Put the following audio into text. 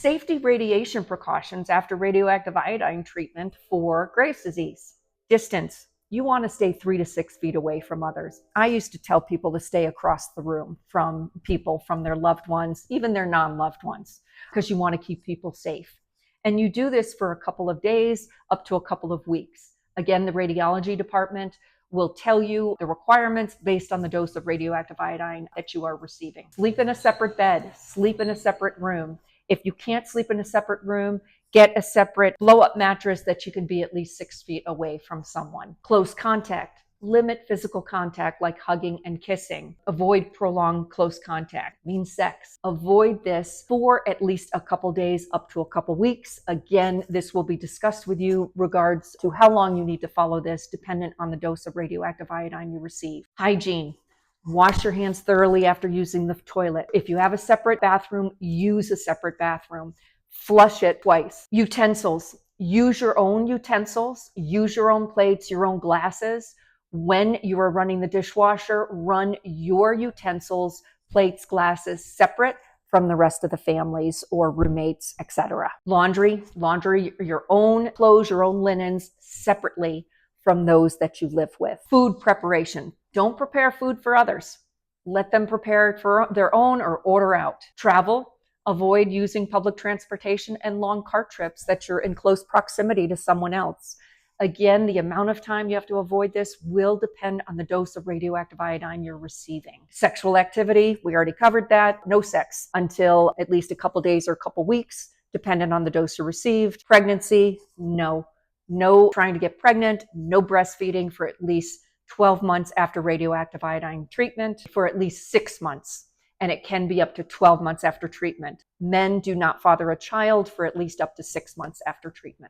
Safety radiation precautions after radioactive iodine treatment for Graves' disease. Distance. You want to stay 3 to 6 feet away from others. I used to tell people to stay across the room from people, from their loved ones, even their non-loved ones, because you want to keep people safe. And you do this for a couple of days up to a couple of weeks. Again, the radiology department will tell you the requirements based on the dose of radioactive iodine that you are receiving. Sleep in a separate bed, sleep in a separate room. If you can't sleep in a separate room, get a separate blow-up mattress that you can be at least 6 feet away from someone. Close contact. Limit physical contact like hugging and kissing. Avoid prolonged close contact, means sex. Avoid this for at least a couple days up to a couple weeks. Again, this will be discussed with you regards to how long you need to follow this dependent on the dose of radioactive iodine you receive. Hygiene. Wash your hands thoroughly after using the toilet. If you have a separate bathroom, use a separate bathroom. Flush it twice. Utensils. Use your own utensils. Use your own plates, your own glasses. When you are running the dishwasher, run your utensils, plates, glasses separate from the rest of the families or roommates, etc. Laundry, your own clothes, your own linens separately from those that you live with. Food preparation. Don't prepare food for others. Let them prepare it for their own or order out. Travel. Avoid using public transportation and long car trips that you're in close proximity to someone else. Again, the amount of time you have to avoid this will depend on the dose of radioactive iodine you're receiving. Sexual activity, we already covered that. No sex until at least a couple days or a couple weeks, depending on the dose you received. Pregnancy, no. No trying to get pregnant, no breastfeeding for at least 12 months after radioactive iodine treatment, for at least 6 months. And it can be up to 12 months after treatment. Men do not father a child for at least up to 6 months after treatment.